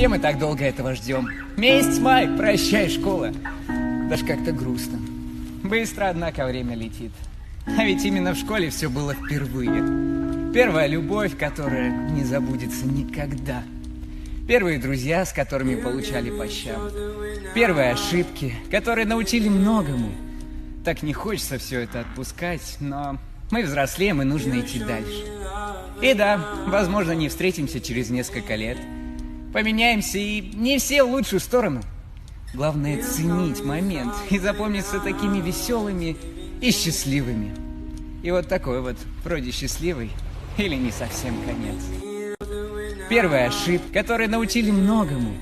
Все мы так долго этого ждем. Месяц май, прощай, школа. Даже как-то грустно. Быстро, однако, время летит. А ведь именно в школе все было впервые. Первая любовь, которая не забудется никогда. Первые друзья, с которыми получали по щам. Первые ошибки, которые научили многому. Так не хочется все это отпускать, но мы взрослеем, и нужно идти дальше. И да, возможно, не встретимся через несколько лет. Поменяемся, и не все в лучшую сторону. Главное ценить момент и запомниться такими веселыми и счастливыми. И вот такой вот, вроде счастливый, или не совсем конец. Первые ошибки, которые научили многому.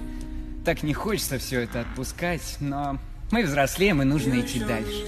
Так не хочется все это отпускать, но мы взрослеем, и нужно идти дальше.